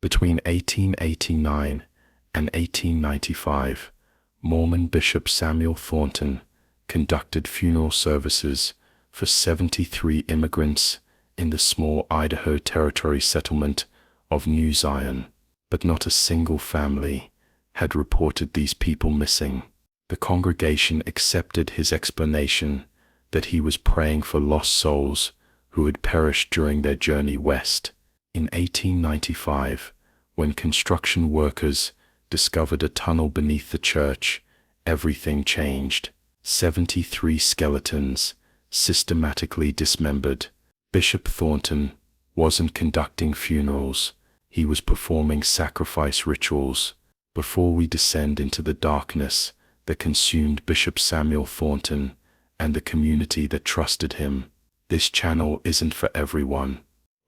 Between 1889 and 1895, Mormon Bishop Samuel Thornton conducted funeral services for 73 immigrants in the small Idaho Territory settlement of New Zion, but not a single family had reported these people missing. The congregation accepted his explanation that he was praying for lost souls who had perished during their journey west. In 1895, when construction workers discovered a tunnel beneath the church, everything changed. 73 skeletons, systematically dismembered. Bishop Thornton wasn't conducting funerals, he was performing sacrifice rituals. Before we descend into the darkness that consumed Bishop Samuel Thornton and the community that trusted him, this channel isn't for everyone,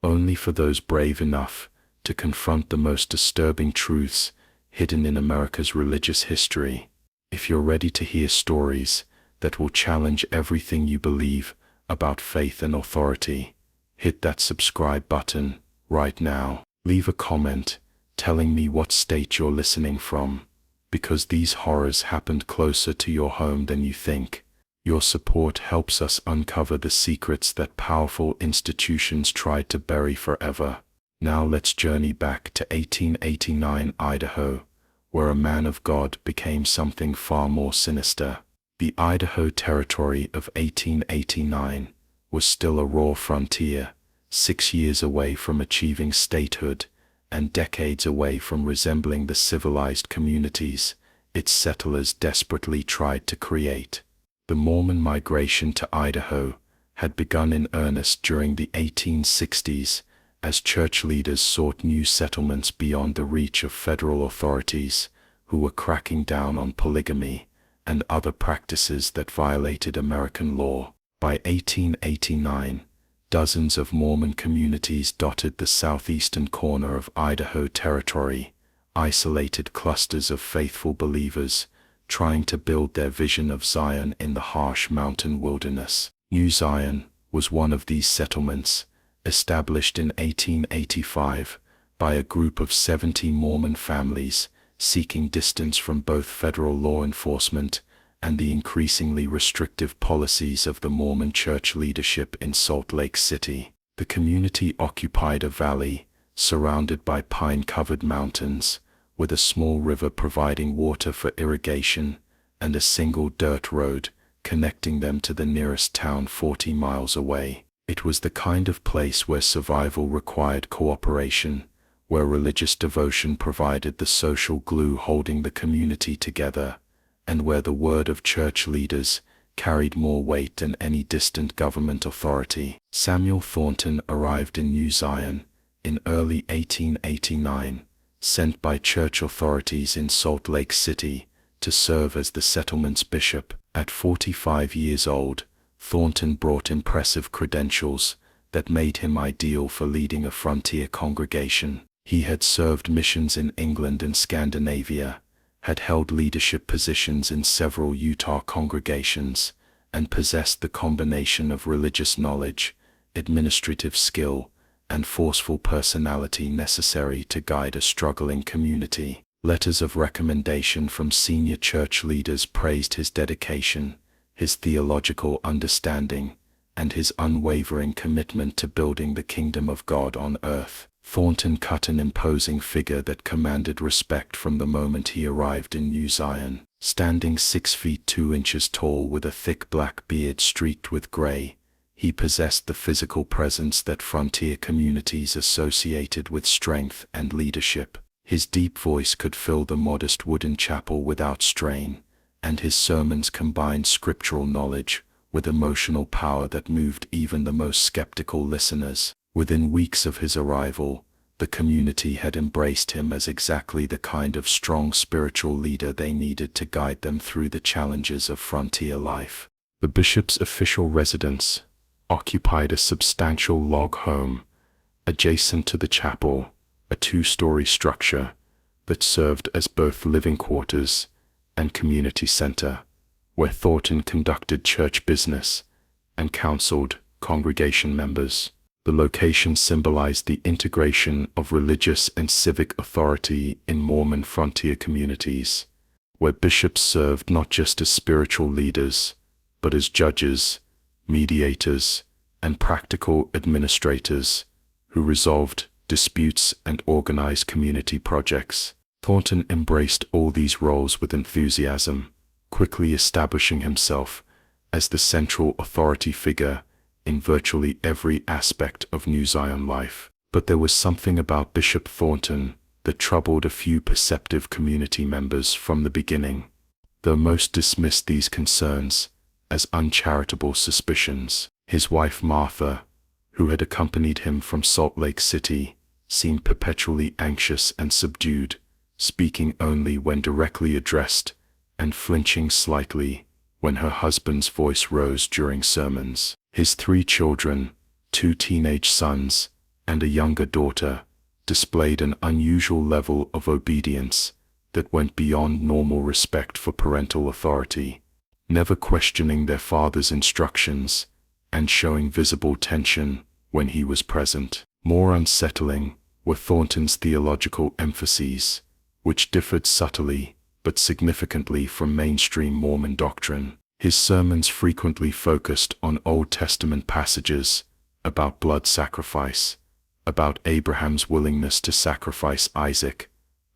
only for those brave enough to confront the most disturbing truths hidden in America's religious history. If you're ready to hear stories that will challenge everything you believe about faith and authority, hit that subscribe button right now. Leave a comment telling me what state you're listening from, because these horrors happened closer to your home than you think. Your support helps us uncover the secrets that powerful institutions tried to bury forever. Now let's journey back to 1889 Idaho, where a man of God became something far more sinister. The Idaho Territory of 1889 was still a raw frontier, 6 years away from achieving statehood and decades away from resembling the civilized communities its settlers desperately tried to create. The Mormon migration to Idaho had begun in earnest during the 1860s as church leaders sought new settlements beyond the reach of federal authorities who were cracking down on polygamy and other practices that violated American law. By 1889, dozens of Mormon communities dotted the southeastern corner of Idaho Territory, isolated clusters of faithful believers trying to build their vision of Zion in the harsh mountain wilderness. New Zion was one of these settlements, established in 1885 by a group of 70 Mormon families seeking distance from both federal law enforcement and the increasingly restrictive policies of the Mormon church leadership in Salt Lake City. The community occupied a valley surrounded by pine-covered mountains, with a small river providing water for irrigation and a single dirt road connecting them to the nearest town 40 miles away. It was the kind of place where survival required cooperation, where religious devotion provided the social glue holding the community together, and where the word of church leaders carried more weight than any distant government authority. Samuel Thornton arrived in New Zion in early 1889, sent by church authorities in Salt Lake City to serve as the settlement's bishop. At 45 years old, Thornton brought impressive credentials that made him ideal for leading a frontier congregation. He had served missions in England and Scandinavia, had held leadership positions in several Utah congregations, and possessed the combination of religious knowledge, administrative skill, and forceful personality necessary to guide a struggling community. Letters of recommendation from senior church leaders praised his dedication, his theological understanding, and his unwavering commitment to building the kingdom of God on earth. Thornton cut an imposing figure that commanded respect from the moment he arrived in New Zion. Standing 6 feet 2 inches tall with a thick black beard streaked with gray, he possessed the physical presence that frontier communities associated with strength and leadership. His deep voice could fill the modest wooden chapel without strain, and his sermons combined scriptural knowledge with emotional power that moved even the most skeptical listeners. Within weeks of his arrival, the community had embraced him as exactly the kind of strong spiritual leader they needed to guide them through the challenges of frontier life. The bishop's official residence occupied a substantial log home adjacent to the chapel, a 2-story structure that served as both living quarters and community center, where Thornton conducted church business and counseled congregation members. The location symbolized the integration of religious and civic authority in Mormon frontier communities, where bishops served not just as spiritual leaders, but as judges, mediators, and practical administrators who resolved disputes and organized community projects. Thornton embraced all these roles with enthusiasm, quickly establishing himself as the central authority figure in virtually every aspect of New Zion life. But there was something about Bishop Thornton that troubled a few perceptive community members from the beginning, though most dismissed these concerns as uncharitable suspicions. His wife Martha, who had accompanied him from Salt Lake City, seemed perpetually anxious and subdued, speaking only when directly addressed and flinching slightly when her husband's voice rose during sermons. His 3 children, 2 teenage sons, and a younger daughter, displayed an unusual level of obedience that went beyond normal respect for parental authority, never questioning their father's instructions and showing visible tension when he was present. More unsettling were Thornton's theological emphases, which differed subtly but significantly from mainstream Mormon doctrine. His sermons frequently focused on Old Testament passages about blood sacrifice, about Abraham's willingness to sacrifice Isaac,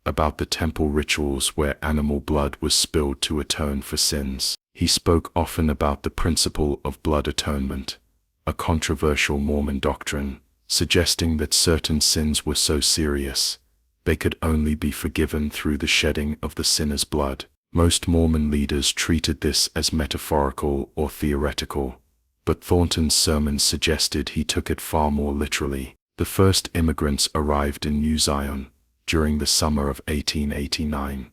about the temple rituals where animal blood was spilled to atone for sins. He spoke often about the principle of blood atonement, a controversial Mormon doctrine, suggesting that certain sins were so serious they could only be forgiven through the shedding of the sinner's blood. Most Mormon leaders treated this as metaphorical or theoretical, but Thornton's sermons suggested he took it far more literally. The first immigrants arrived in New Zion during the summer of 1889,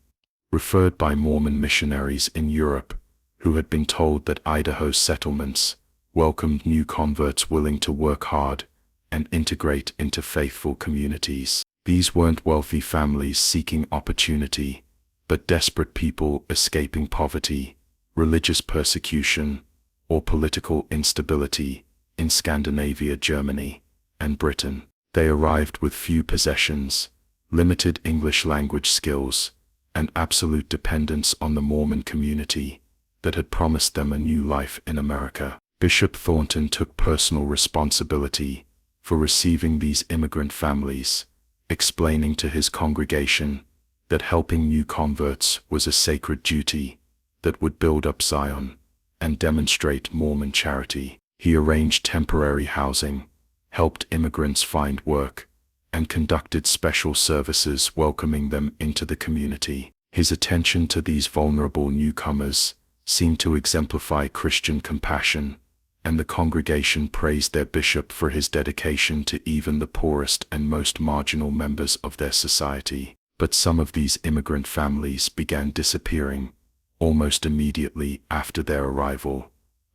referred by Mormon missionaries in Europe, who had been told that Idaho settlements welcomed new converts willing to work hard and integrate into faithful communities. These weren't wealthy families seeking opportunity, but desperate people escaping poverty, religious persecution, or political instability in Scandinavia, Germany, and Britain. They arrived with few possessions, limited English language skills, and absolute dependence on the Mormon community that had promised them a new life in America. Bishop Thornton took personal responsibility for receiving these immigrant families, explaining to his congregation that helping new converts was a sacred duty that would build up Zion and demonstrate Mormon charity. He arranged temporary housing, helped immigrants find work, and conducted special services welcoming them into the community. His attention to these vulnerable newcomers seemed to exemplify Christian compassion, and the congregation praised their bishop for his dedication to even the poorest and most marginal members of their society. But some of these immigrant families began disappearing almost immediately after their arrival,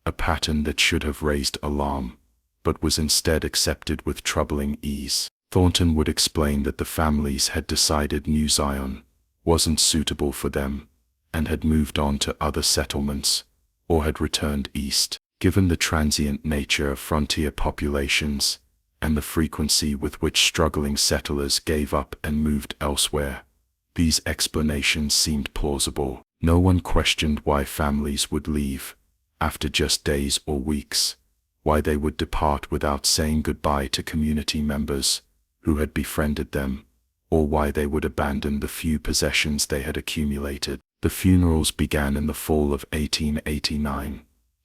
a pattern that should have raised alarm, but was instead accepted with troubling ease. Thornton would explain that the families had decided New Zion wasn't suitable for them and had moved on to other settlements or had returned east. Given the transient nature of frontier populations and the frequency with which struggling settlers gave up and moved elsewhere, these explanations seemed plausible. No one questioned why families would leave after just days or weeks, why they would depart without saying goodbye to community members who had befriended them, or why they would abandon the few possessions they had accumulated. The funerals began in the fall of 1889.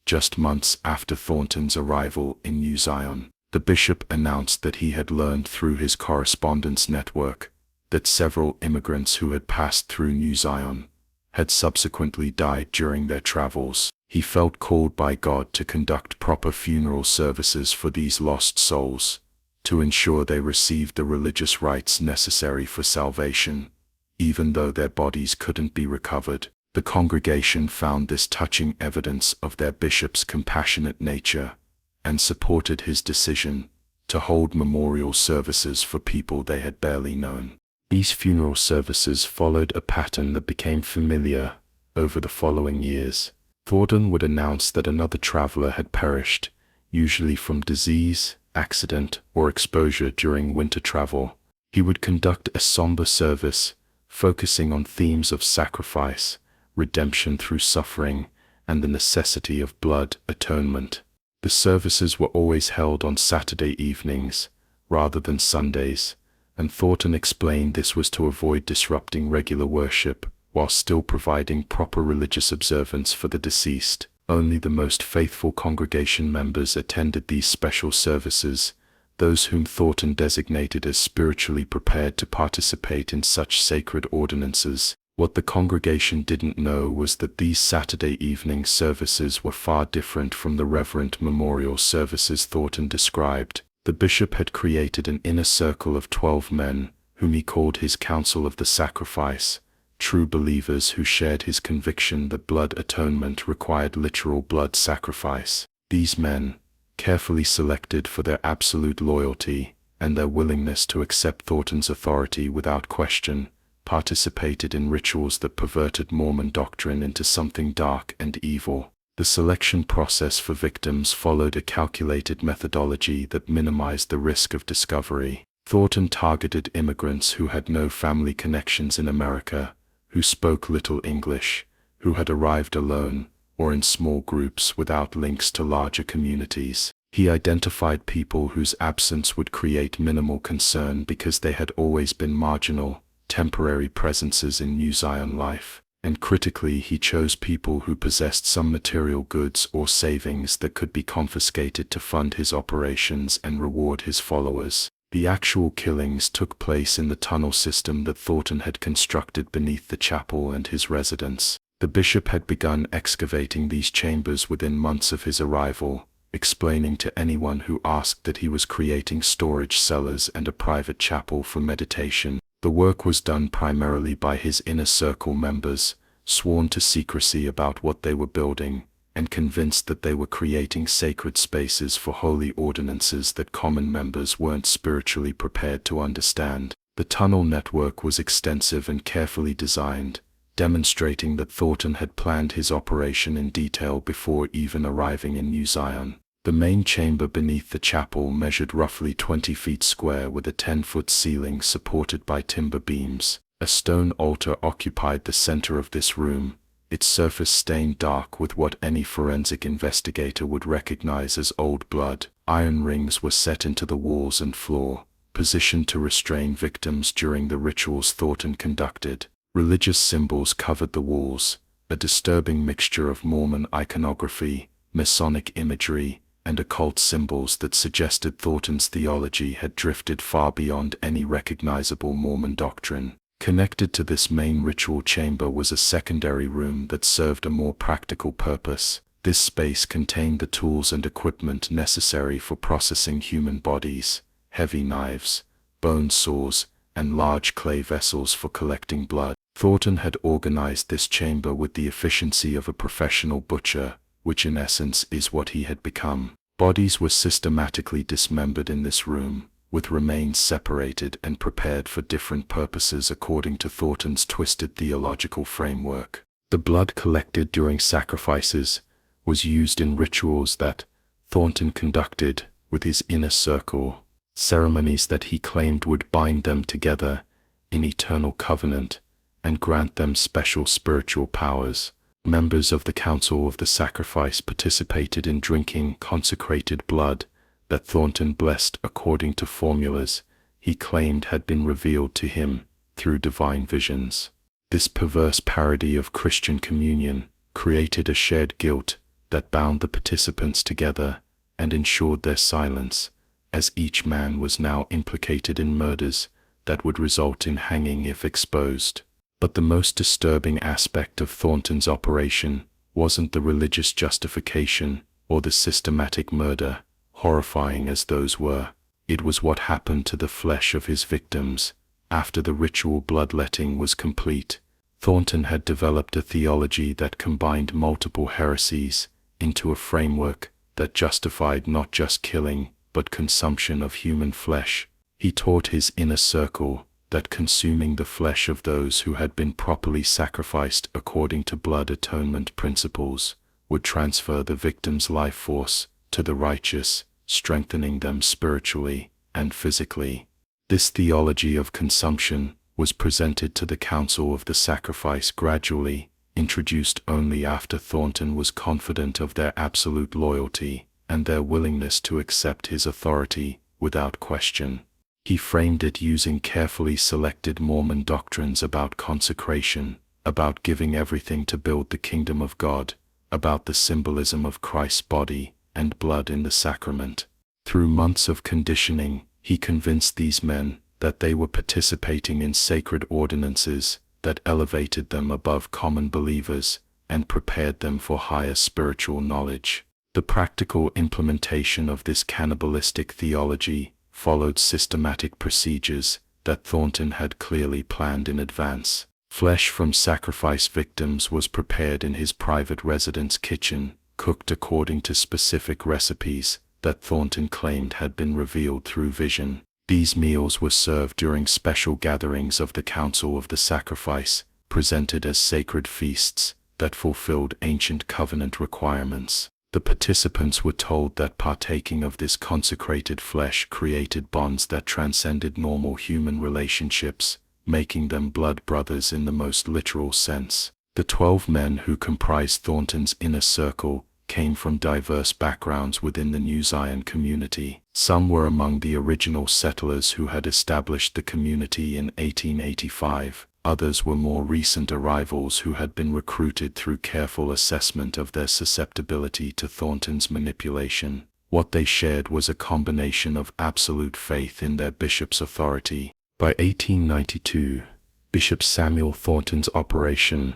Just months after Thornton's arrival in New Zion. The bishop announced that he had learned through his correspondence network that several immigrants who had passed through New Zion had subsequently died during their travels. He felt called by God to conduct proper funeral services for these lost souls, to ensure they received the religious rites necessary for salvation, even though their bodies couldn't be recovered. The congregation found this touching evidence of their bishop's compassionate nature and supported his decision to hold memorial services for people they had barely known. These funeral services followed a pattern that became familiar over the following years. Thornton would announce that another traveler had perished, usually from disease, accident, or exposure during winter travel. He would conduct a somber service, focusing on themes of sacrifice, redemption through suffering, and the necessity of blood atonement. The services were always held on Saturday evenings, rather than Sundays, and Thornton explained this was to avoid disrupting regular worship, while still providing proper religious observance for the deceased. Only the most faithful congregation members attended these special services, those whom Thornton designated as spiritually prepared to participate in such sacred ordinances. What the congregation didn't know was that these Saturday evening services were far different from the reverent memorial services Thornton described. The bishop had created an inner circle of 12 men, whom he called his Council of the Sacrifice, true believers who shared his conviction that blood atonement required literal blood sacrifice. These men, carefully selected for their absolute loyalty and their willingness to accept Thornton's authority without question, participated in rituals that perverted Mormon doctrine into something dark and evil. The selection process for victims followed a calculated methodology that minimized the risk of discovery. Thornton targeted immigrants who had no family connections in America, who spoke little English, who had arrived alone, or in small groups without links to larger communities. He identified people whose absence would create minimal concern because they had always been marginal, temporary presences in New Zion life, and critically he chose people who possessed some material goods or savings that could be confiscated to fund his operations and reward his followers. The actual killings took place in the tunnel system that Thornton had constructed beneath the chapel and his residence. The bishop had begun excavating these chambers within months of his arrival, explaining to anyone who asked that he was creating storage cellars and a private chapel for meditation. The work was done primarily by his inner circle members, sworn to secrecy about what they were building, and convinced that they were creating sacred spaces for holy ordinances that common members weren't spiritually prepared to understand. The tunnel network was extensive and carefully designed, demonstrating that Thornton had planned his operation in detail before even arriving in New Zion. The main chamber beneath the chapel measured roughly 20 feet square with a 10-foot ceiling supported by timber beams. A stone altar occupied the center of this room, its surface stained dark with what any forensic investigator would recognize as old blood. Iron rings were set into the walls and floor, positioned to restrain victims during the rituals Thornton conducted. Religious symbols covered the walls, a disturbing mixture of Mormon iconography, Masonic imagery, and occult symbols that suggested Thornton's theology had drifted far beyond any recognizable Mormon doctrine. Connected to this main ritual chamber was a secondary room that served a more practical purpose. This space contained the tools and equipment necessary for processing human bodies, heavy knives, bone saws, and large clay vessels for collecting blood. Thornton had organized this chamber with the efficiency of a professional butcher, which in essence is what he had become. Bodies were systematically dismembered in this room, with remains separated and prepared for different purposes according to Thornton's twisted theological framework. The blood collected during sacrifices was used in rituals that Thornton conducted with his inner circle, ceremonies that he claimed would bind them together in eternal covenant and grant them special spiritual powers. Members of the Council of the Sacrifice participated in drinking consecrated blood that Thornton blessed according to formulas he claimed had been revealed to him through divine visions. This perverse parody of Christian communion created a shared guilt that bound the participants together and ensured their silence, as each man was now implicated in murders that would result in hanging if exposed. But the most disturbing aspect of Thornton's operation wasn't the religious justification or the systematic murder, horrifying as those were. It was what happened to the flesh of his victims after the ritual bloodletting was complete. Thornton had developed a theology that combined multiple heresies into a framework that justified not just killing, but consumption of human flesh. He taught his inner circle that consuming the flesh of those who had been properly sacrificed according to blood atonement principles would transfer the victim's life force to the righteous, strengthening them spiritually and physically. This theology of consumption was presented to the Council of the Sacrifice gradually, introduced only after Thornton was confident of their absolute loyalty and their willingness to accept his authority without question. He framed it using carefully selected Mormon doctrines about consecration, about giving everything to build the kingdom of God, about the symbolism of Christ's body and blood in the sacrament. Through months of conditioning, he convinced these men that they were participating in sacred ordinances that elevated them above common believers and prepared them for higher spiritual knowledge. The practical implementation of this cannibalistic theology followed systematic procedures that Thornton had clearly planned in advance. Flesh from sacrifice victims was prepared in his private residence kitchen, cooked according to specific recipes that Thornton claimed had been revealed through vision. These meals were served during special gatherings of the Council of the Sacrifice, presented as sacred feasts that fulfilled ancient covenant requirements. The participants were told that partaking of this consecrated flesh created bonds that transcended normal human relationships, making them blood brothers in the most literal sense. The 12 men who comprised Thornton's inner circle came from diverse backgrounds within the New Zion community. Some were among the original settlers who had established the community in 1885. Others were more recent arrivals who had been recruited through careful assessment of their susceptibility to Thornton's manipulation. What they shared was a combination of absolute faith in their bishop's authority. By 1892, Bishop Samuel Thornton's operation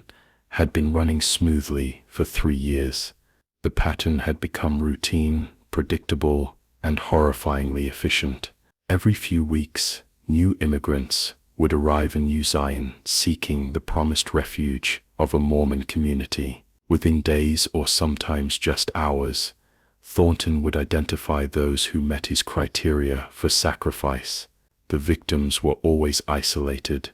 had been running smoothly for 3 years. The pattern had become routine, predictable, and horrifyingly efficient. Every few weeks, new immigrants would arrive in New Zion seeking the promised refuge of a Mormon community. Within days or sometimes just hours, Thornton would identify those who met his criteria for sacrifice. The victims were always isolated,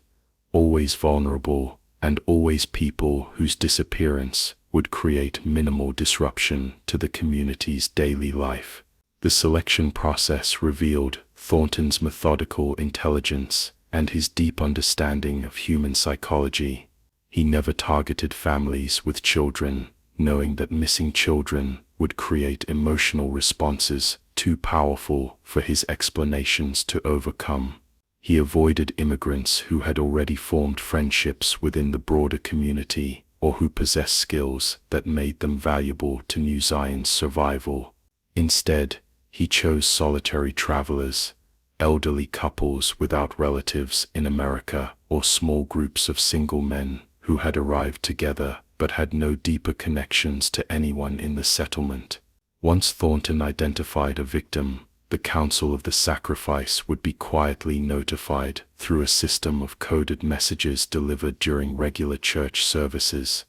always vulnerable, and always people whose disappearance would create minimal disruption to the community's daily life. The selection process revealed Thornton's methodical intelligence and his deep understanding of human psychology. He never targeted families with children, knowing that missing children would create emotional responses too powerful for his explanations to overcome. He avoided immigrants who had already formed friendships within the broader community or who possessed skills that made them valuable to New Zion's survival. Instead, he chose solitary travelers, elderly couples without relatives in America, or small groups of single men who had arrived together but had no deeper connections to anyone in the settlement. Once Thornton identified a victim, the Council of the Sacrifice would be quietly notified through a system of coded messages delivered during regular church services.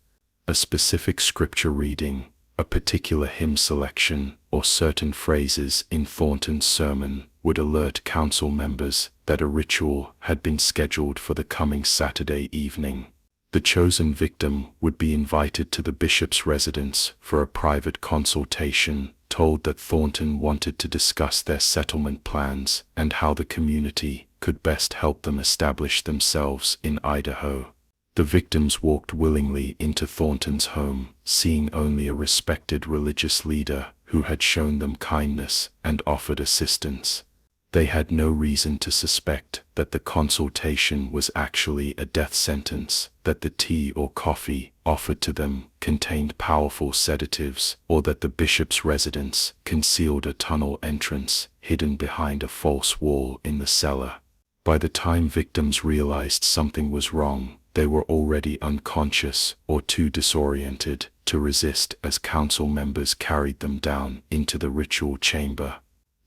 A specific scripture reading, a particular hymn selection, or certain phrases in Thornton's sermon would alert council members that a ritual had been scheduled for the coming Saturday evening. The chosen victim would be invited to the bishop's residence for a private consultation, told that Thornton wanted to discuss their settlement plans and how the community could best help them establish themselves in Idaho. The victims walked willingly into Thornton's home, seeing only a respected religious leader who had shown them kindness and offered assistance. They had no reason to suspect that the consultation was actually a death sentence, that the tea or coffee offered to them contained powerful sedatives, or that the bishop's residence concealed a tunnel entrance hidden behind a false wall in the cellar. By the time victims realized something was wrong, they were already unconscious or too disoriented to resist as council members carried them down into the ritual chamber.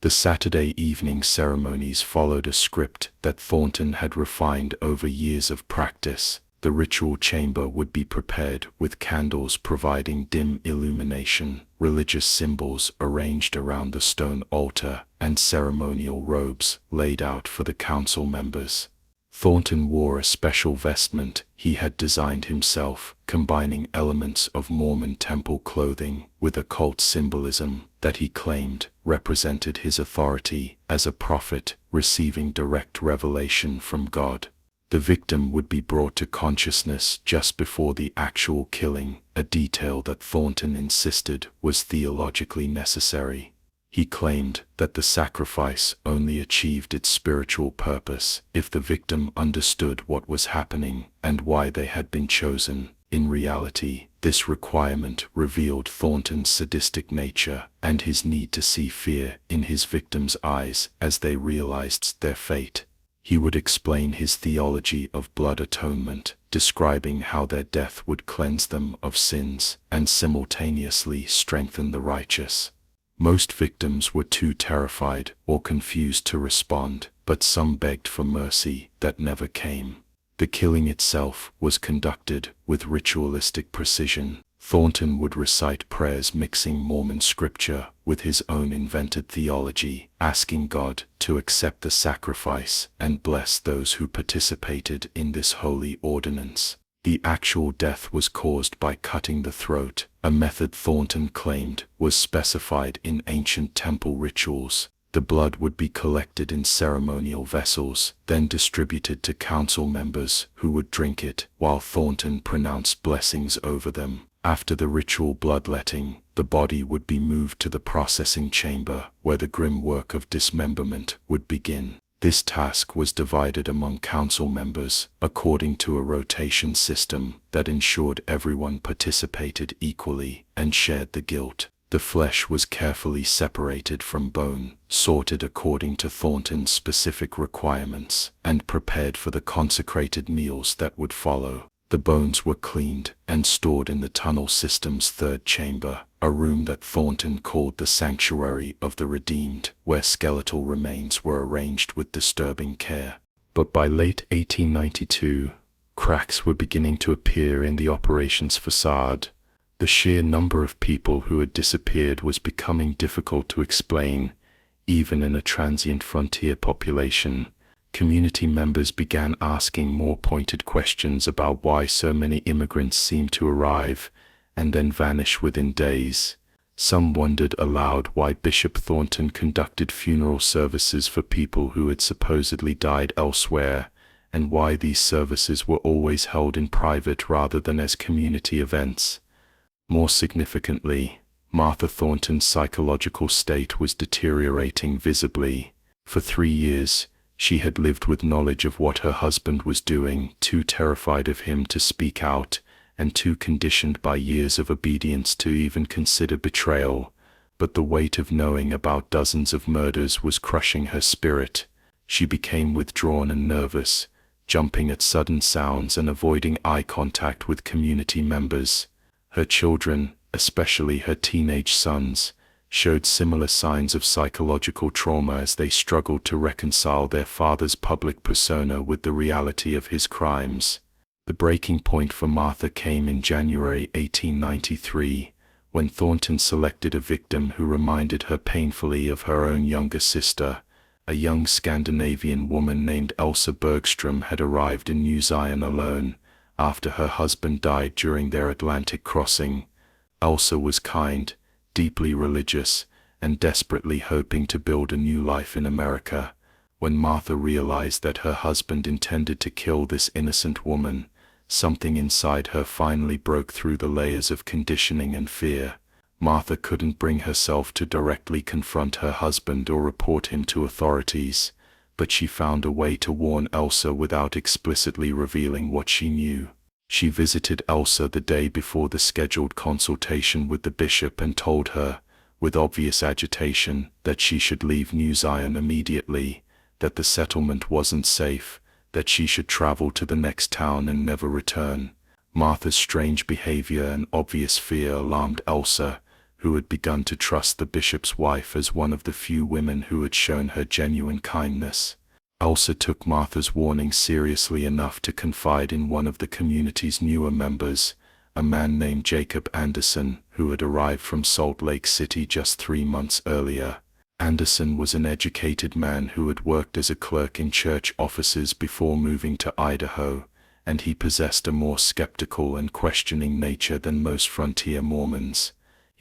The Saturday evening ceremonies followed a script that Thornton had refined over years of practice. The ritual chamber would be prepared with candles providing dim illumination, religious symbols arranged around the stone altar, and ceremonial robes laid out for the council members. Thornton wore a special vestment he had designed himself, combining elements of Mormon temple clothing with occult symbolism that he claimed represented his authority as a prophet receiving direct revelation from God. The victim would be brought to consciousness just before the actual killing, a detail that Thornton insisted was theologically necessary. He claimed that the sacrifice only achieved its spiritual purpose if the victim understood what was happening and why they had been chosen. In reality, this requirement revealed Thornton's sadistic nature and his need to see fear in his victims' eyes as they realized their fate. He would explain his theology of blood atonement, describing how their death would cleanse them of sins and simultaneously strengthen the righteous. Most victims were too terrified or confused to respond, but some begged for mercy that never came. The killing itself was conducted with ritualistic precision. Thornton would recite prayers mixing Mormon scripture with his own invented theology, asking God to accept the sacrifice and bless those who participated in this holy ordinance. The actual death was caused by cutting the throat, a method Thornton claimed was specified in ancient temple rituals. The blood would be collected in ceremonial vessels, then distributed to council members who would drink it, while Thornton pronounced blessings over them. After the ritual bloodletting, the body would be moved to the processing chamber, where the grim work of dismemberment would begin. This task was divided among council members, according to a rotation system that ensured everyone participated equally and shared the guilt. The flesh was carefully separated from bone, sorted according to Thornton's specific requirements, and prepared for the consecrated meals that would follow. The bones were cleaned and stored in the tunnel system's third chamber, a room that Thornton called the Sanctuary of the Redeemed, where skeletal remains were arranged with disturbing care. But by late 1892, cracks were beginning to appear in the operation's facade. The sheer number of people who had disappeared was becoming difficult to explain, even in a transient frontier population. Community members began asking more pointed questions about why so many immigrants seemed to arrive and then vanish within days. Some wondered aloud why Bishop Thornton conducted funeral services for people who had supposedly died elsewhere, and why these services were always held in private rather than as community events. More significantly, Martha Thornton's psychological state was deteriorating visibly. For 3 years, she had lived with knowledge of what her husband was doing, too terrified of him to speak out, and too conditioned by years of obedience to even consider betrayal. But the weight of knowing about dozens of murders was crushing her spirit. She became withdrawn and nervous, jumping at sudden sounds and avoiding eye contact with community members. Her children, especially her teenage sons, showed similar signs of psychological trauma as they struggled to reconcile their father's public persona with the reality of his crimes. The breaking point for Martha came in January 1893, when Thornton selected a victim who reminded her painfully of her own younger sister. A young Scandinavian woman named Elsa Bergstrom had arrived in New Zion alone, after her husband died during their Atlantic crossing. Elsa was kind, deeply religious, and desperately hoping to build a new life in America. When Martha realized that her husband intended to kill this innocent woman, something inside her finally broke through the layers of conditioning and fear. Martha couldn't bring herself to directly confront her husband or report him to authorities, but she found a way to warn Elsa without explicitly revealing what she knew. She visited Elsa the day before the scheduled consultation with the bishop and told her, with obvious agitation, that she should leave New Zion immediately, that the settlement wasn't safe, that she should travel to the next town and never return. Martha's strange behavior and obvious fear alarmed Elsa, who had begun to trust the bishop's wife as one of the few women who had shown her genuine kindness. Elsa took Martha's warning seriously enough to confide in one of the community's newer members, a man named Jacob Anderson, who had arrived from Salt Lake City just 3 months earlier. Anderson was an educated man who had worked as a clerk in church offices before moving to Idaho, and he possessed a more skeptical and questioning nature than most frontier Mormons.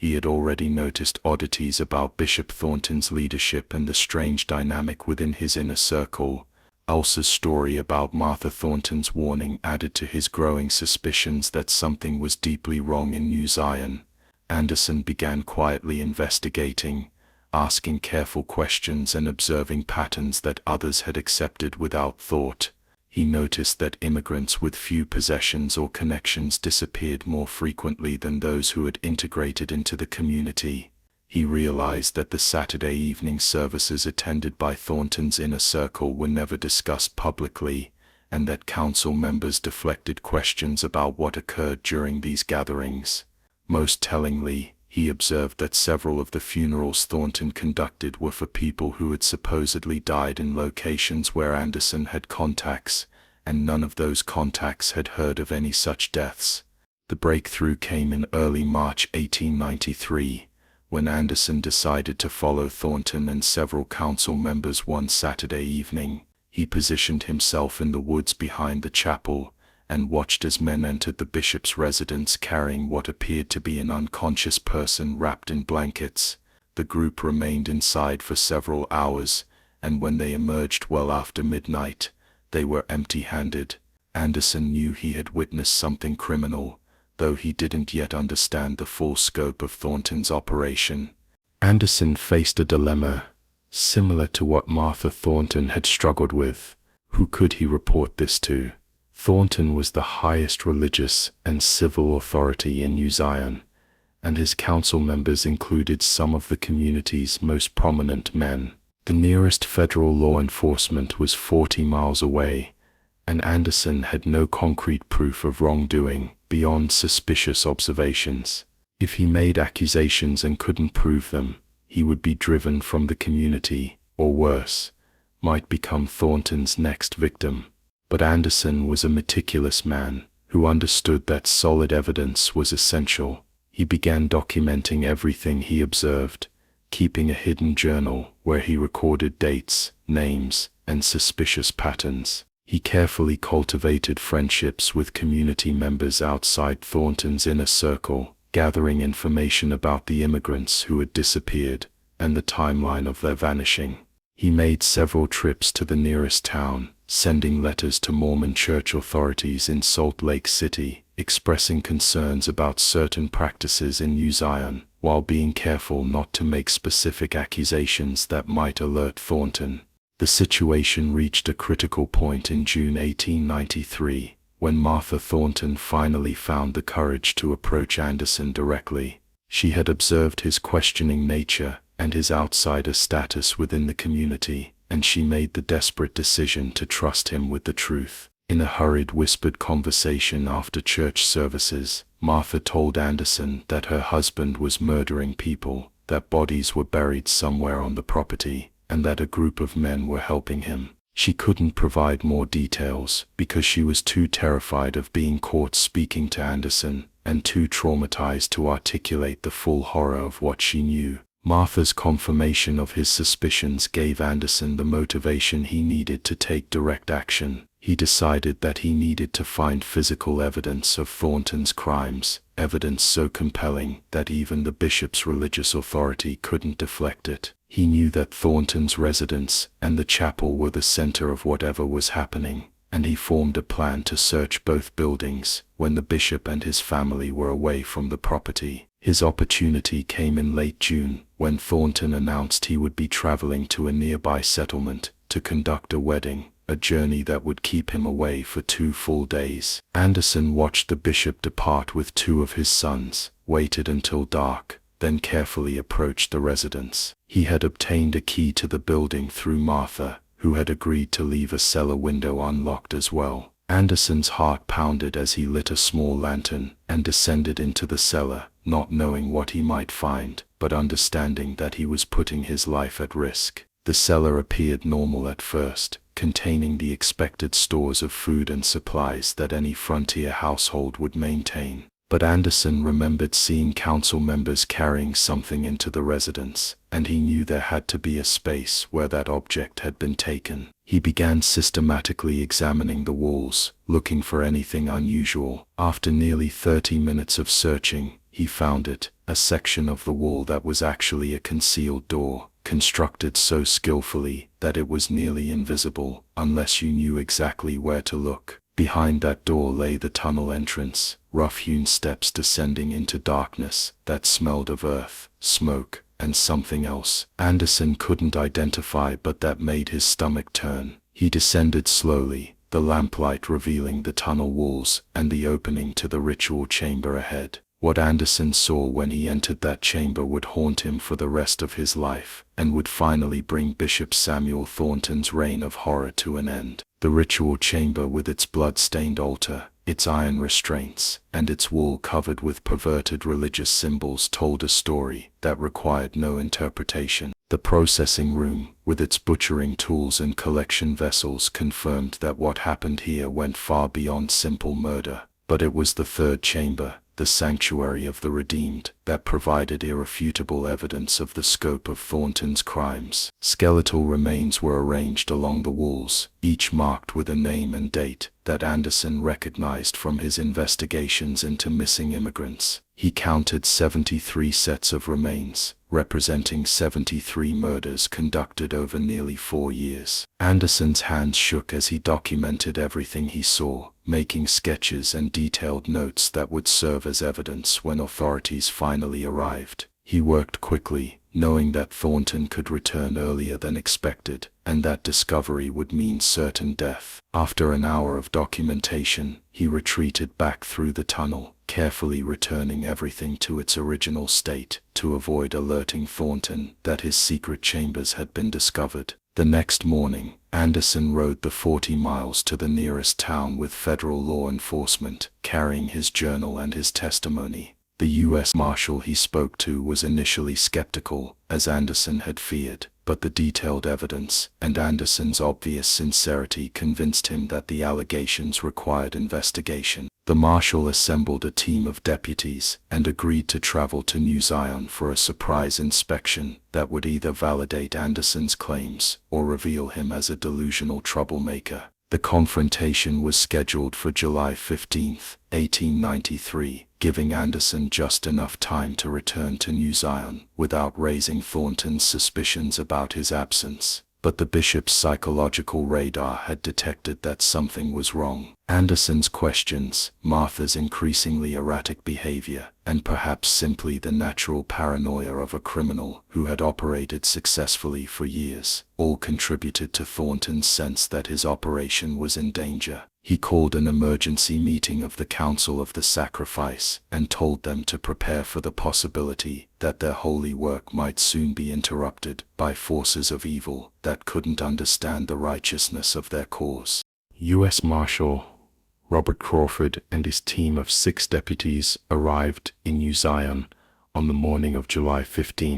he had already noticed oddities about Bishop Thornton's leadership and the strange dynamic within his inner circle. Elsa's story about Martha Thornton's warning added to his growing suspicions that something was deeply wrong in New Zion. Anderson began quietly investigating, asking careful questions and observing patterns that others had accepted without thought. He noticed that immigrants with few possessions or connections disappeared more frequently than those who had integrated into the community. He realized that the Saturday evening services attended by Thornton's inner circle were never discussed publicly, and that council members deflected questions about what occurred during these gatherings. Most tellingly, he observed that several of the funerals Thornton conducted were for people who had supposedly died in locations where Anderson had contacts, and none of those contacts had heard of any such deaths. The breakthrough came in early March 1893, when Anderson decided to follow Thornton and several council members one Saturday evening. He positioned himself in the woods behind the chapel, and watched as men entered the bishop's residence carrying what appeared to be an unconscious person wrapped in blankets. The group remained inside for several hours, and when they emerged well after midnight, they were empty-handed. Anderson knew he had witnessed something criminal, though he didn't yet understand the full scope of Thornton's operation. Anderson faced a dilemma, similar to what Martha Thornton had struggled with. Who could he report this to? Thornton was the highest religious and civil authority in New Zion, and his council members included some of the community's most prominent men. The nearest federal law enforcement was 40 miles away, and Anderson had no concrete proof of wrongdoing beyond suspicious observations. If he made accusations and couldn't prove them, he would be driven from the community, or worse, might become Thornton's next victim. But Anderson was a meticulous man who understood that solid evidence was essential. He began documenting everything he observed, keeping a hidden journal where he recorded dates, names, and suspicious patterns. He carefully cultivated friendships with community members outside Thornton's inner circle, gathering information about the immigrants who had disappeared and the timeline of their vanishing. He made several trips to the nearest town, sending letters to Mormon church authorities in Salt Lake City, expressing concerns about certain practices in New Zion, while being careful not to make specific accusations that might alert Thornton. The situation reached a critical point in June 1893, when Martha Thornton finally found the courage to approach Anderson directly. She had observed his questioning nature and his outsider status within the community, and she made the desperate decision to trust him with the truth. In a hurried whispered conversation after church services, Martha told Anderson that her husband was murdering people, that bodies were buried somewhere on the property, and that a group of men were helping him. She couldn't provide more details because she was too terrified of being caught speaking to Anderson, and too traumatized to articulate the full horror of what she knew. Martha's confirmation of his suspicions gave Anderson the motivation he needed to take direct action. He decided that he needed to find physical evidence of Thornton's crimes, evidence so compelling that even the bishop's religious authority couldn't deflect it. He knew that Thornton's residence and the chapel were the center of whatever was happening, and he formed a plan to search both buildings when the bishop and his family were away from the property. His opportunity came in late June, when Thornton announced he would be traveling to a nearby settlement to conduct a wedding, a journey that would keep him away for 2 full days. Anderson watched the bishop depart with 2 of his sons, waited until dark, then carefully approached the residence. He had obtained a key to the building through Martha, who had agreed to leave a cellar window unlocked as well. Anderson's heart pounded as he lit a small lantern and descended into the cellar, not knowing what he might find, but understanding that he was putting his life at risk. The cellar appeared normal at first, containing the expected stores of food and supplies that any frontier household would maintain. But Anderson remembered seeing council members carrying something into the residence, and he knew there had to be a space where that object had been taken. He began systematically examining the walls, looking for anything unusual. After nearly 30 minutes of searching, he found it, a section of the wall that was actually a concealed door, constructed so skillfully that it was nearly invisible unless you knew exactly where to look. Behind that door lay the tunnel entrance, rough-hewn steps descending into darkness that smelled of earth, smoke, and something else Anderson couldn't identify, but that made his stomach turn. He descended slowly, the lamplight revealing the tunnel walls and the opening to the ritual chamber ahead. What Anderson saw when he entered that chamber would haunt him for the rest of his life, and would finally bring Bishop Samuel Thornton's reign of horror to an end. The ritual chamber, with its blood-stained altar, its iron restraints, and its wall covered with perverted religious symbols, told a story that required no interpretation. The processing room, with its butchering tools and collection vessels, confirmed that what happened here went far beyond simple murder. But it was the third chamber, the sanctuary of the redeemed, that provided irrefutable evidence of the scope of Thornton's crimes. Skeletal remains were arranged along the walls, each marked with a name and date that Anderson recognized from his investigations into missing immigrants. He counted 73 sets of remains, representing 73 murders conducted over nearly 4 years. Anderson's hands shook as he documented everything he saw, making sketches and detailed notes that would serve as evidence when authorities finally arrived. He worked quickly, knowing that Thornton could return earlier than expected, and that discovery would mean certain death. After an hour of documentation, he retreated back through the tunnel, carefully returning everything to its original state, to avoid alerting Thornton that his secret chambers had been discovered. The next morning, Anderson rode the 40 miles to the nearest town with federal law enforcement, carrying his journal and his testimony. The U.S. Marshal he spoke to was initially skeptical, as Anderson had feared, but the detailed evidence and Anderson's obvious sincerity convinced him that the allegations required investigation. The Marshal assembled a team of deputies and agreed to travel to New Zion for a surprise inspection that would either validate Anderson's claims or reveal him as a delusional troublemaker. The confrontation was scheduled for July 15, 1893, giving Anderson just enough time to return to New Zion without raising Thornton's suspicions about his absence. But the bishop's psychological radar had detected that something was wrong. Anderson's questions, Martha's increasingly erratic behavior, and perhaps simply the natural paranoia of a criminal who had operated successfully for years, all contributed to Thornton's sense that his operation was in danger. He called an emergency meeting of the Council of the Sacrifice and told them to prepare for the possibility that their holy work might soon be interrupted by forces of evil that couldn't understand the righteousness of their cause. U.S. Marshal Robert Crawford and his team of 6 deputies arrived in New Zion on the morning of July 15,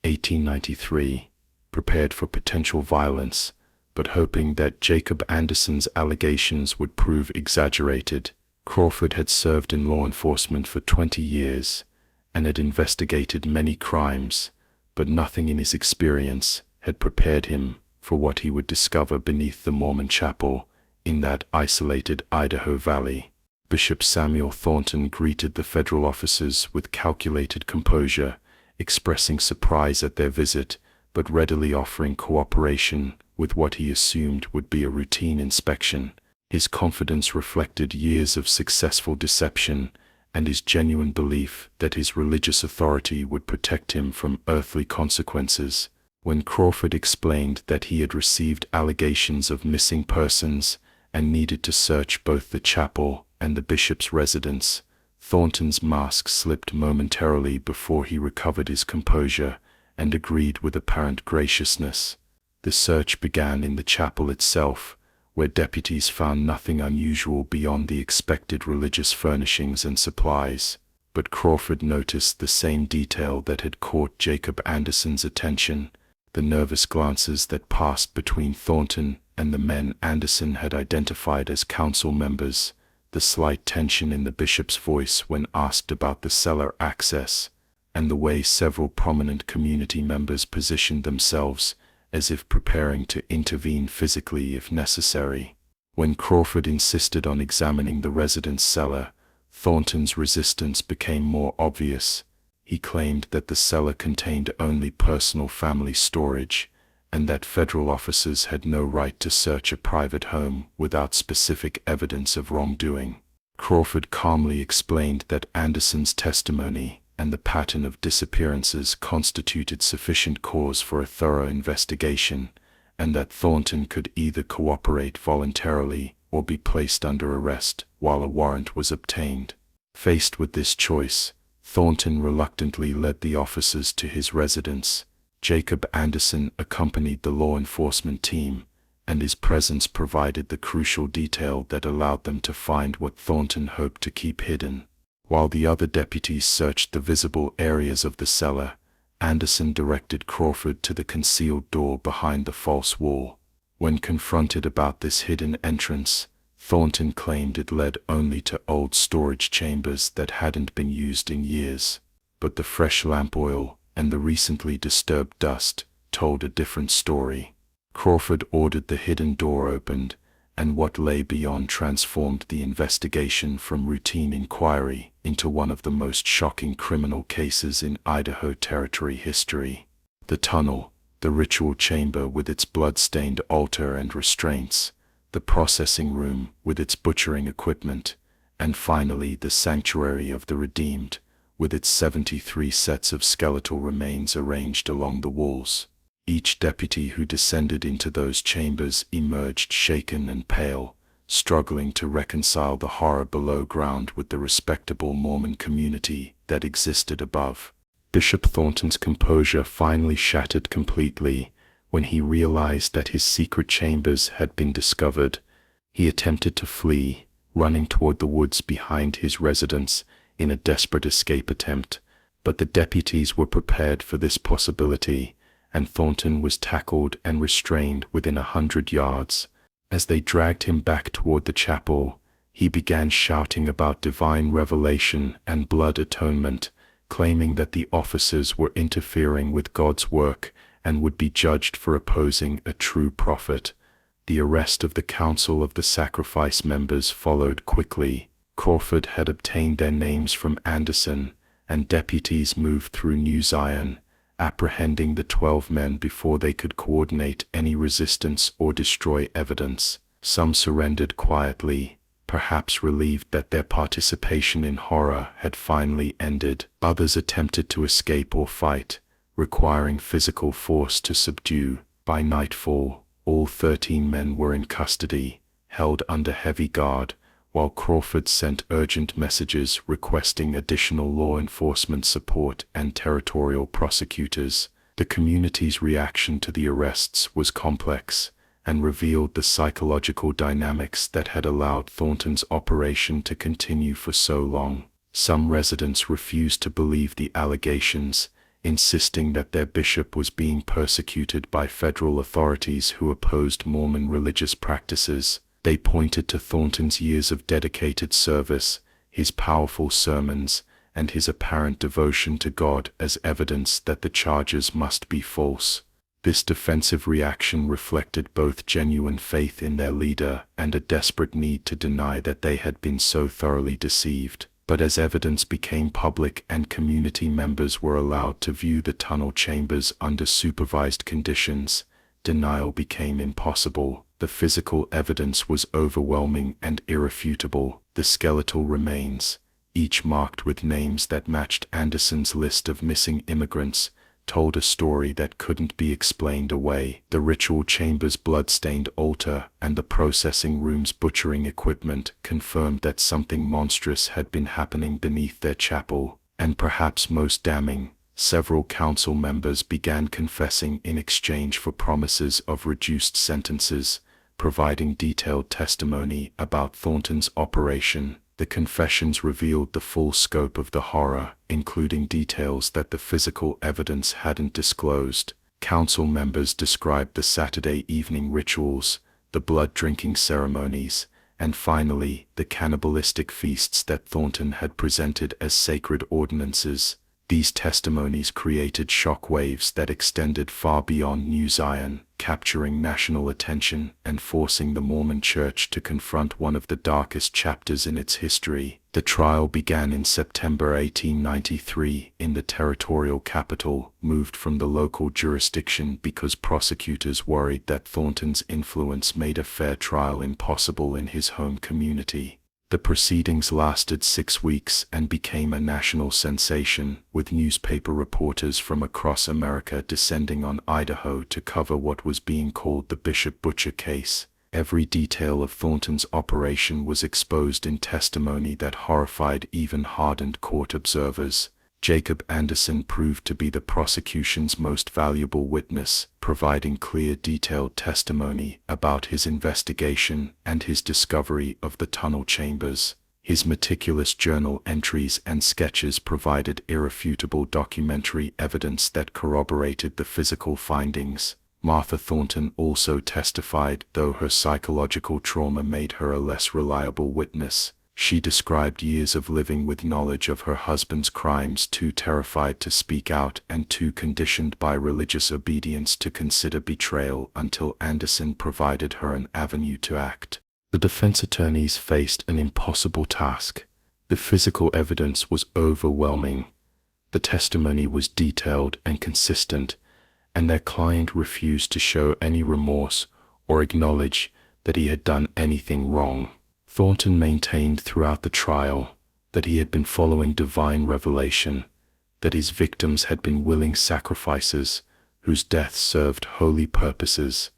1893, prepared for potential violence, but hoping that Jacob Anderson's allegations would prove exaggerated. Crawford had served in law enforcement for 20 years and had investigated many crimes, but nothing in his experience had prepared him for what he would discover beneath the Mormon chapel in that isolated Idaho valley. Bishop Samuel Thornton greeted the federal officers with calculated composure, expressing surprise at their visit, but readily offering cooperation with what he assumed would be a routine inspection. His confidence reflected years of successful deception and his genuine belief that his religious authority would protect him from earthly consequences. When Crawford explained that he had received allegations of missing persons and needed to search both the chapel and the bishop's residence, Thornton's mask slipped momentarily before he recovered his composure and agreed with apparent graciousness. The search began in the chapel itself, where deputies found nothing unusual beyond the expected religious furnishings and supplies. But Crawford noticed the same detail that had caught Jacob Anderson's attention: the nervous glances that passed between Thornton and the men Anderson had identified as council members, the slight tension in the bishop's voice when asked about the cellar access, and the way several prominent community members positioned themselves as if preparing to intervene physically if necessary. When Crawford insisted on examining the residence cellar, Thornton's resistance became more obvious. He claimed that the cellar contained only personal family storage, and that federal officers had no right to search a private home without specific evidence of wrongdoing. Crawford calmly explained that Anderson's testimony and the pattern of disappearances constituted sufficient cause for a thorough investigation, and that Thornton could either cooperate voluntarily or be placed under arrest while a warrant was obtained. Faced with this choice, Thornton reluctantly led the officers to his residence. Jacob Anderson accompanied the law enforcement team, and his presence provided the crucial detail that allowed them to find what Thornton hoped to keep hidden. While the other deputies searched the visible areas of the cellar, Anderson directed Crawford to the concealed door behind the false wall. When confronted about this hidden entrance, Thornton claimed it led only to old storage chambers that hadn't been used in years. But the fresh lamp oil and the recently disturbed dust told a different story. Crawford ordered the hidden door opened, and what lay beyond transformed the investigation from routine inquiry into one of the most shocking criminal cases in Idaho Territory history. The tunnel, the ritual chamber with its blood-stained altar and restraints, the processing room with its butchering equipment, and finally the sanctuary of the redeemed, with its 73 sets of skeletal remains arranged along the walls. Each deputy who descended into those chambers emerged shaken and pale, struggling to reconcile the horror below ground with the respectable Mormon community that existed above. Bishop Thornton's composure finally shattered completely when he realized that his secret chambers had been discovered. He attempted to flee, running toward the woods behind his residence in a desperate escape attempt, but the deputies were prepared for this possibility, and Thornton was tackled and restrained within 100 yards. As they dragged him back toward the chapel, he began shouting about divine revelation and blood atonement, claiming that the officers were interfering with God's work and would be judged for opposing a true prophet. The arrest of the Council of the Sacrifice members followed quickly. Crawford had obtained their names from Anderson, and deputies moved through New Zion, apprehending the 12 men before they could coordinate any resistance or destroy evidence. Some surrendered quietly, perhaps relieved that their participation in horror had finally ended. Others attempted to escape or fight, requiring physical force to subdue. By nightfall, all 13 men were in custody, held under heavy guard, while Crawford sent urgent messages requesting additional law enforcement support and territorial prosecutors. The community's reaction to the arrests was complex and revealed the psychological dynamics that had allowed Thornton's operation to continue for so long. Some residents refused to believe the allegations, insisting that their bishop was being persecuted by federal authorities who opposed Mormon religious practices. They pointed to Thornton's years of dedicated service, his powerful sermons, and his apparent devotion to God as evidence that the charges must be false. This defensive reaction reflected both genuine faith in their leader and a desperate need to deny that they had been so thoroughly deceived. But as evidence became public and community members were allowed to view the tunnel chambers under supervised conditions, denial became impossible. The physical evidence was overwhelming and irrefutable. The skeletal remains, each marked with names that matched Anderson's list of missing immigrants, told a story that couldn't be explained away. The ritual chamber's blood-stained altar and the processing room's butchering equipment confirmed that something monstrous had been happening beneath their chapel. And perhaps most damning, several council members began confessing in exchange for promises of reduced sentences, providing detailed testimony about Thornton's operation. The confessions revealed the full scope of the horror, including details that the physical evidence hadn't disclosed. Council members described the Saturday evening rituals, the blood-drinking ceremonies, and finally, the cannibalistic feasts that Thornton had presented as sacred ordinances. These testimonies created shockwaves that extended far beyond New Zion, capturing national attention and forcing the Mormon Church to confront one of the darkest chapters in its history. The trial began in September 1893 in the territorial capital, moved from the local jurisdiction because prosecutors worried that Thornton's influence made a fair trial impossible in his home community. The proceedings lasted 6 weeks and became a national sensation, with newspaper reporters from across America descending on Idaho to cover what was being called the Bishop Butcher case. Every detail of Thornton's operation was exposed in testimony that horrified even hardened court observers. Jacob Anderson proved to be the prosecution's most valuable witness, providing clear, detailed testimony about his investigation and his discovery of the tunnel chambers. His meticulous journal entries and sketches provided irrefutable documentary evidence that corroborated the physical findings. Martha Thornton also testified, though her psychological trauma made her a less reliable witness. She described years of living with knowledge of her husband's crimes, too terrified to speak out and too conditioned by religious obedience to consider betrayal, until Anderson provided her an avenue to act. The defense attorneys faced an impossible task. The physical evidence was overwhelming. The testimony was detailed and consistent, and their client refused to show any remorse or acknowledge that he had done anything wrong. Thornton maintained throughout the trial that he had been following divine revelation, that his victims had been willing sacrifices whose deaths served holy purposes,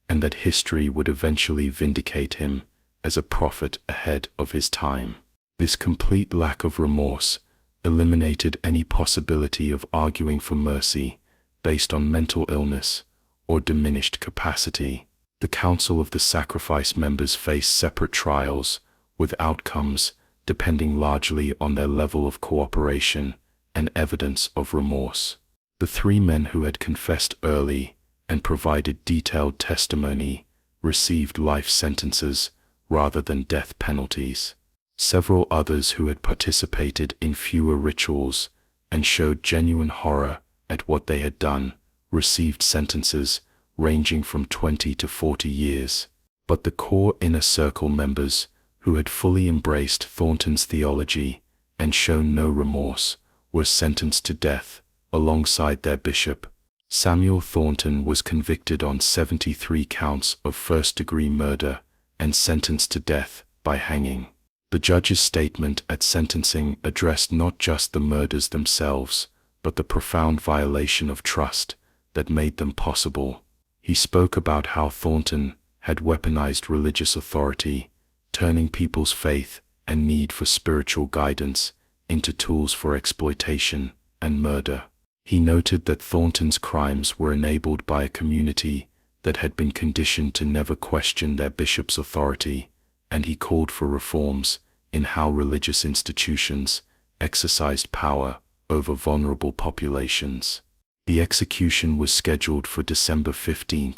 and that history would eventually vindicate him as a prophet ahead of his time. This complete lack of remorse eliminated any possibility of arguing for mercy based on mental illness or diminished capacity. The Council of the Sacrifice members faced separate trials, with outcomes depending largely on their level of cooperation and evidence of remorse. The 3 men who had confessed early and provided detailed testimony received life sentences rather than death penalties. Several others who had participated in fewer rituals and showed genuine horror at what they had done received sentences ranging from 20 to 40 years. But the core inner circle members, who had fully embraced Thornton's theology and shown no remorse, were sentenced to death alongside their bishop. Samuel Thornton was convicted on 73 counts of first-degree murder and sentenced to death by hanging. The judge's statement at sentencing addressed not just the murders themselves, but the profound violation of trust that made them possible. He spoke about how Thornton had weaponized religious authority, turning people's faith and need for spiritual guidance into tools for exploitation and murder. He noted that Thornton's crimes were enabled by a community that had been conditioned to never question their bishop's authority, and he called for reforms in how religious institutions exercised power over vulnerable populations. The execution was scheduled for December 15,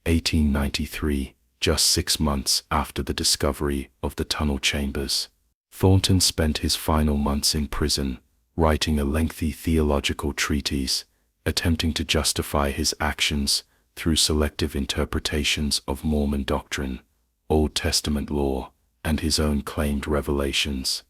1893, just 6 months after the discovery of the tunnel chambers. Thornton spent his final months in prison, writing a lengthy theological treatise, attempting to justify his actions through selective interpretations of Mormon doctrine, Old Testament law, and his own claimed revelations.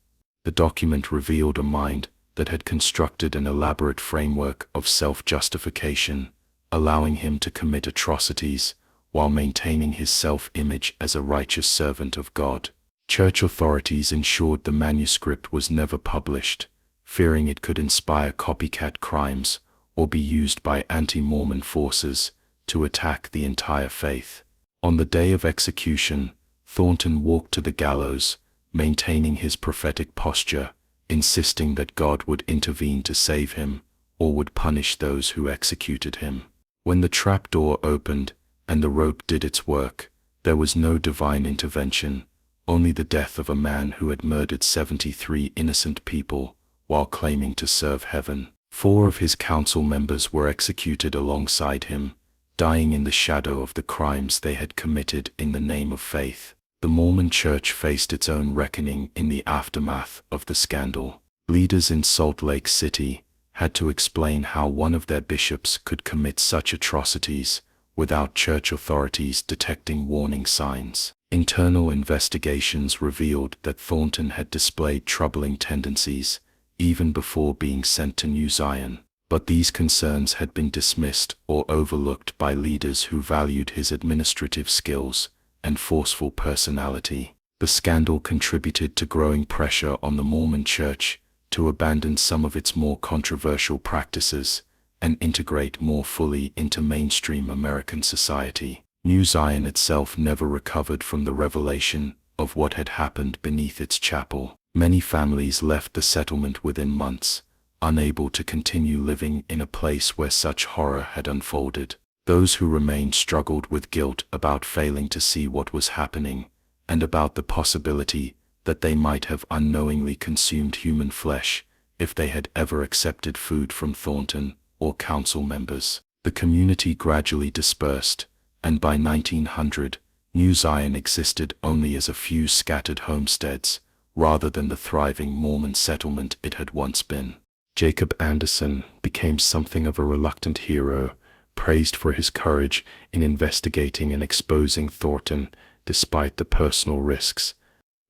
The document revealed a mind that had constructed an elaborate framework of self-justification, allowing him to commit atrocities while maintaining his self-image as a righteous servant of God. Church authorities ensured the manuscript was never published, fearing it could inspire copycat crimes or be used by anti-Mormon forces to attack the entire faith. On the day of execution, Thornton walked to the gallows, maintaining his prophetic posture, insisting that God would intervene to save him, or would punish those who executed him. When the trapdoor opened and the rope did its work, there was no divine intervention, only the death of a man who had murdered 73 innocent people while claiming to serve heaven. 4 of his council members were executed alongside him, dying in the shadow of the crimes they had committed in the name of faith. The Mormon Church faced its own reckoning in the aftermath of the scandal. Leaders in Salt Lake City had to explain how one of their bishops could commit such atrocities without church authorities detecting warning signs. Internal investigations revealed that Thornton had displayed troubling tendencies, even before being sent to New Zion. But these concerns had been dismissed or overlooked by leaders who valued his administrative skills and forceful personality. The scandal contributed to growing pressure on the Mormon Church to abandon some of its more controversial practices and integrate more fully into mainstream American society. New Zion itself never recovered from the revelation of what had happened beneath its chapel. Many families left the settlement within months, unable to continue living in a place where such horror had unfolded. Those who remained struggled with guilt about failing to see what was happening, and about the possibility that they might have unknowingly consumed human flesh if they had ever accepted food from Thornton or council members. The community gradually dispersed, and by 1900, New Zion existed only as a few scattered homesteads, rather than the thriving Mormon settlement it had once been. Jacob Anderson became something of a reluctant hero, praised for his courage in investigating and exposing Thornton despite the personal risks,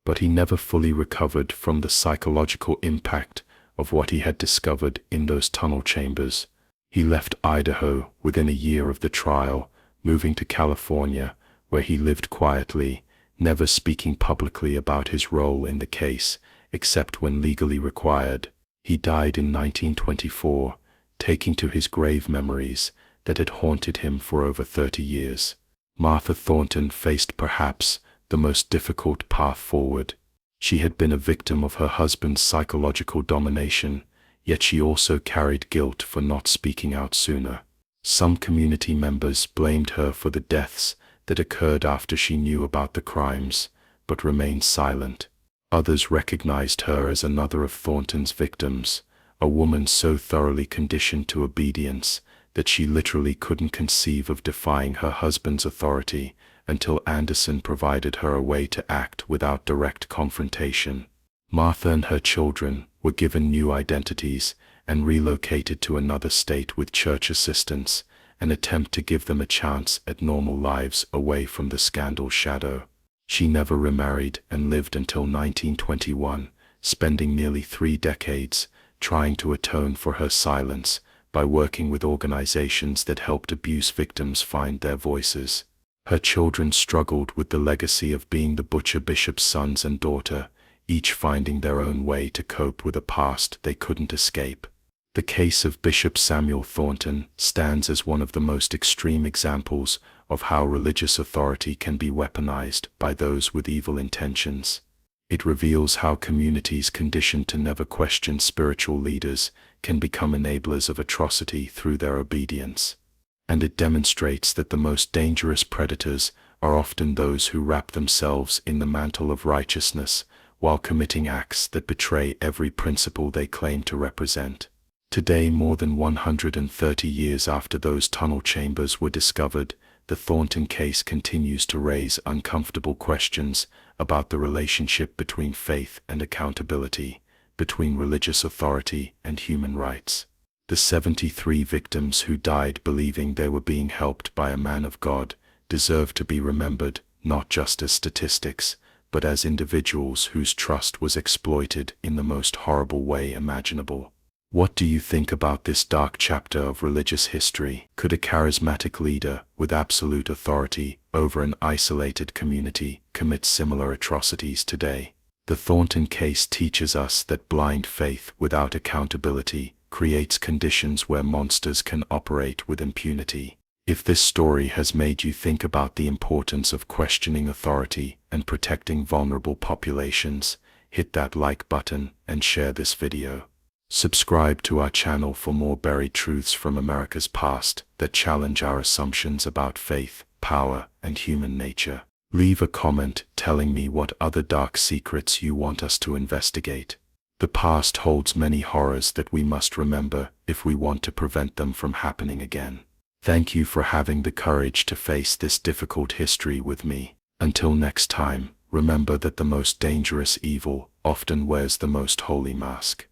but he never fully recovered from the psychological impact of what he had discovered in those tunnel chambers. He left Idaho within a year of the trial, moving to California, where he lived quietly, never speaking publicly about his role in the case, except when legally required. He died in 1924, taking to his grave memories that had haunted him for over 30 years. Martha Thornton faced perhaps the most difficult path forward. She had been a victim of her husband's psychological domination, yet she also carried guilt for not speaking out sooner. Some community members blamed her for the deaths that occurred after she knew about the crimes, but remained silent. Others recognized her as another of Thornton's victims, a woman so thoroughly conditioned to obedience that she literally couldn't conceive of defying her husband's authority until Anderson provided her a way to act without direct confrontation. Martha and her children were given new identities and relocated to another state with church assistance, an attempt to give them a chance at normal lives away from the scandal's shadow. She never remarried and lived until 1921, spending nearly 3 decades trying to atone for her silence by working with organizations that helped abuse victims find their voices. Her children struggled with the legacy of being the butcher bishop's sons and daughter, each finding their own way to cope with a past they couldn't escape. The case of Bishop Samuel Thornton stands as one of the most extreme examples of how religious authority can be weaponized by those with evil intentions. It reveals how communities conditioned to never question spiritual leaders can become enablers of atrocity through their obedience. And it demonstrates that the most dangerous predators are often those who wrap themselves in the mantle of righteousness while committing acts that betray every principle they claim to represent. Today, more than 130 years after those tunnel chambers were discovered, the Thornton case continues to raise uncomfortable questions about the relationship between faith and accountability, between religious authority and human rights. The 73 victims who died believing they were being helped by a man of God deserve to be remembered not just as statistics, but as individuals whose trust was exploited in the most horrible way imaginable. What do you think about this dark chapter of religious history? Could a charismatic leader with absolute authority over an isolated community commit similar atrocities today? The Thornton case teaches us that blind faith without accountability creates conditions where monsters can operate with impunity. If this story has made you think about the importance of questioning authority and protecting vulnerable populations, hit that like button and share this video. Subscribe to our channel for more buried truths from America's past that challenge our assumptions about faith, power, and human nature. Leave a comment telling me what other dark secrets you want us to investigate. The past holds many horrors that we must remember if we want to prevent them from happening again. Thank you for having the courage to face this difficult history with me. Until next time, remember that the most dangerous evil often wears the most holy mask.